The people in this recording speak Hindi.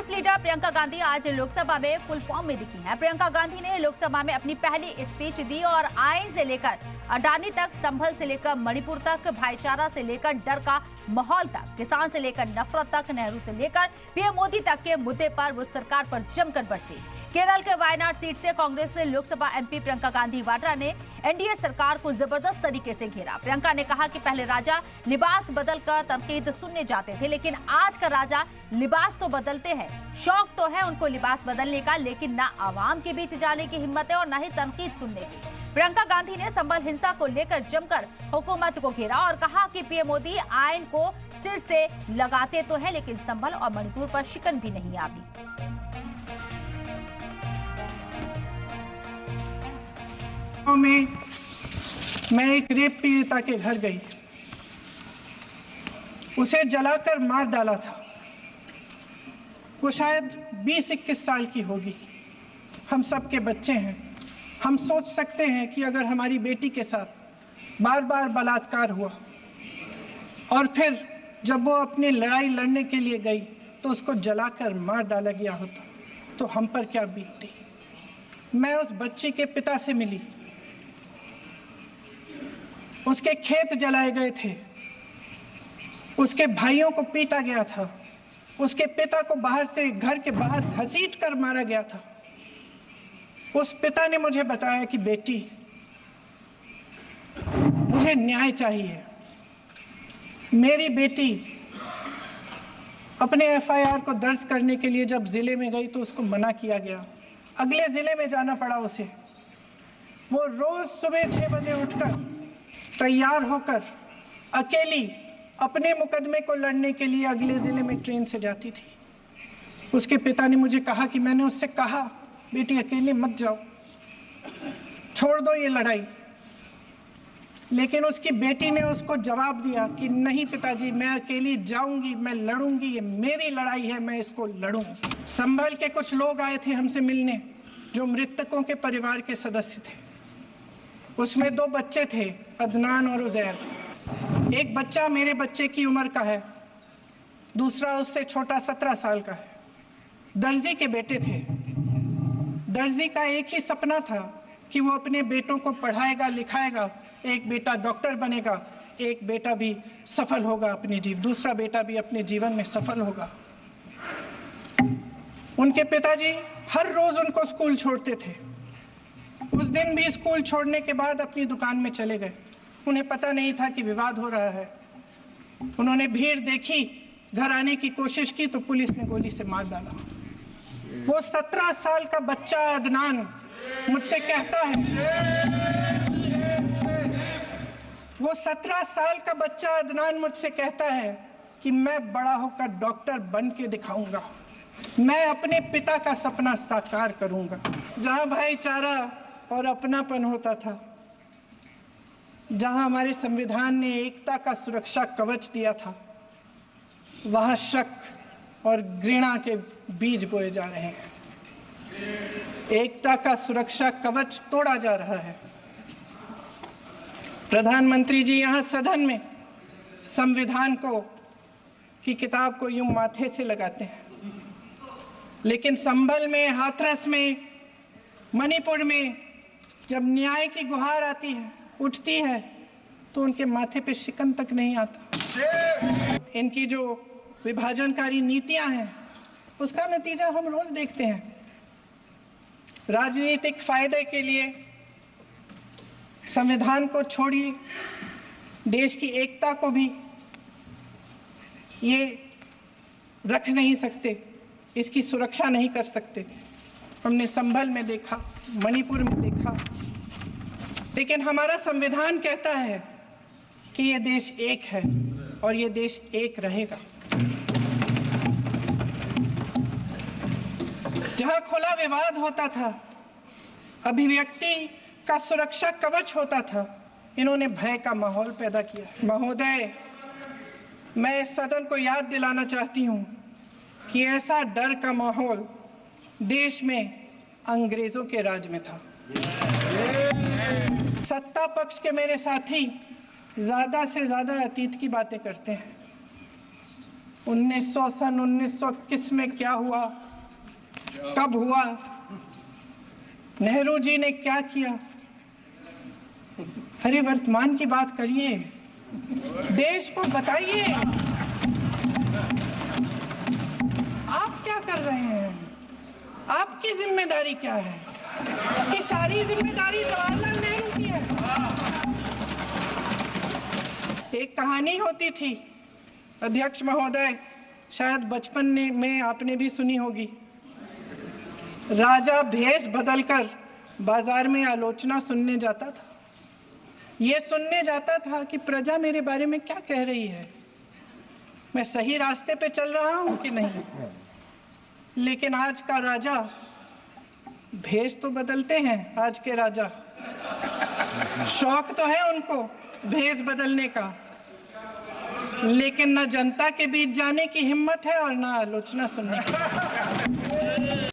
कांग्रेस लीडर प्रियंका गांधी आज लोकसभा में फुल फॉर्म में दिखी हैं। प्रियंका गांधी ने लोकसभा में अपनी पहली स्पीच दी और आइन से लेकर अडानी तक, संभल से लेकर मणिपुर तक, भाईचारा से लेकर डर का माहौल तक, किसान से लेकर नफरत तक, नेहरू से लेकर पीएम मोदी तक के मुद्दे पर वो सरकार पर जमकर बरसी। केरल के वायनाड सीट से कांग्रेस लोकसभा एमपी प्रियंका गांधी वाड्रा ने एनडीए सरकार को जबरदस्त तरीके से घेरा। प्रियंका ने कहा कि पहले राजा लिबास बदलकर तनकीद सुनने जाते थे, लेकिन आज का राजा लिबास तो बदलते हैं। शौक तो है उनको लिबास बदलने का, लेकिन ना आवाम के बीच जाने की हिम्मत है और ना ही तनकीद सुनने की। प्रियंका गांधी ने संभल हिंसा को लेकर जमकर हुकूमत को घेरा और कहा कि पीएम मोदी आइन को सिर से लगाते तो है, लेकिन संभल और मणिपुर पर शिकन भी नहीं आती। में मैं एक रेप पीड़िता के घर गई, उसे जलाकर मार डाला था। वो शायद 20-21 साल की होगी। हम सबके बच्चे हैं। हम सोच सकते हैं कि अगर हमारी बेटी के साथ बार बार बलात्कार हुआ और फिर जब वो अपनी लड़ाई लड़ने के लिए गई तो उसको जलाकर मार डाला गया होता तो हम पर क्या बीतती। मैं उस बच्ची के पिता से मिली। उसके खेत जलाए गए थे, उसके भाइयों को पीटा गया था, उसके पिता को बाहर से घर के बाहर घसीट कर मारा गया था। उस पिता ने मुझे बताया कि बेटी, मुझे न्याय चाहिए। मेरी बेटी अपने एफआईआर को दर्ज करने के लिए जब जिले में गई तो उसको मना किया गया। अगले जिले में जाना पड़ा उसे। वो रोज सुबह 6 बजे उठकर तैयार होकर अकेली अपने मुकदमे को लड़ने के लिए अगले जिले में ट्रेन से जाती थी। उसके पिता ने मुझे कहा कि मैंने उससे कहा, बेटी अकेले मत जाओ, छोड़ दो ये लड़ाई। लेकिन उसकी बेटी ने उसको जवाब दिया कि नहीं पिताजी, मैं अकेली जाऊंगी, मैं लड़ूंगी, ये मेरी लड़ाई है, मैं इसको लड़ूंगी। संभल के कुछ लोग आए थे हमसे मिलने जो मृतकों के परिवार के सदस्य थे। उसमें 2 बच्चे थे, अदनान और उजैर। एक बच्चा मेरे बच्चे की उम्र का है, दूसरा उससे छोटा 17 साल का है। दर्जी के बेटे थे। दर्जी का एक ही सपना था कि वो अपने बेटों को पढ़ाएगा, लिखाएगा। एक बेटा डॉक्टर बनेगा, एक बेटा भी सफल होगा अपने दूसरा बेटा भी अपने जीवन में सफल होगा। उनके पिताजी हर रोज उनको स्कूल छोड़ते थे। उस दिन भी स्कूल छोड़ने के बाद अपनी दुकान में चले गए। उन्हें पता नहीं था कि विवाद हो रहा है। उन्होंने भीड़ देखी, घर आने की कोशिश की तो पुलिस ने गोली से मार डाला। वो 17 साल का बच्चा अदनान मुझसे कहता है, वो 17 साल का बच्चा अदनान मुझसे कहता है कि मैं बड़ा होकर डॉक्टर बन के दिखाऊंगा, मैं अपने पिता का सपना साकार करूंगा। जहां भाईचारा और अपनापन होता था, जहां हमारे संविधान ने एकता का सुरक्षा कवच दिया था, वहां शक और घृणा के बीज बोए जा रहे हैं। एकता का सुरक्षा कवच तोड़ा जा रहा है। प्रधानमंत्री जी यहाँ सदन में संविधान की किताब को यूं माथे से लगाते हैं, लेकिन संभल में, हाथरस में, मणिपुर में जब न्याय की गुहार आती है, उठती है, तो उनके माथे पे शिकन तक नहीं आता। इनकी जो विभाजनकारी नीतियां हैं, उसका नतीजा हम रोज देखते हैं। राजनीतिक फायदे के लिए संविधान को छोड़िए, देश की एकता को भी ये रख नहीं सकते, इसकी सुरक्षा नहीं कर सकते। हमने संभल में देखा, मणिपुर में देखा। लेकिन हमारा संविधान कहता है कि ये देश एक है और ये देश एक रहेगा। जहां खुला विवाद होता था, अभिव्यक्ति का सुरक्षा कवच होता था, इन्होंने भय का माहौल पैदा किया। महोदय, मैं इस सदन को याद दिलाना चाहती हूं कि ऐसा डर का माहौल देश में अंग्रेजों के राज में था। सत्ता पक्ष के मेरे साथी ज्यादा से ज्यादा अतीत की बातें करते हैं। सन 1921 में क्या हुआ, कब हुआ, नेहरू जी ने क्या किया। अरे वर्तमान की बात करिए, देश को बताइए आप क्या कर रहे हैं, आपकी जिम्मेदारी क्या है। कि सारी जिम्मेदारी जवाहरलाल नेहरू की है। एक कहानी होती थी अध्यक्ष महोदय, शायद बचपन में आपने भी सुनी होगी। राजा भेष बदलकर बाजार में आलोचना सुनने जाता था। ये सुनने जाता था कि प्रजा मेरे बारे में क्या कह रही है, मैं सही रास्ते पे चल रहा हूं कि नहीं। लेकिन आज का राजा, भेष तो बदलते हैं आज के राजा, शौक तो है उनको भेष बदलने का, लेकिन न जनता के बीच जाने की हिम्मत है और न आलोचना सुनने की।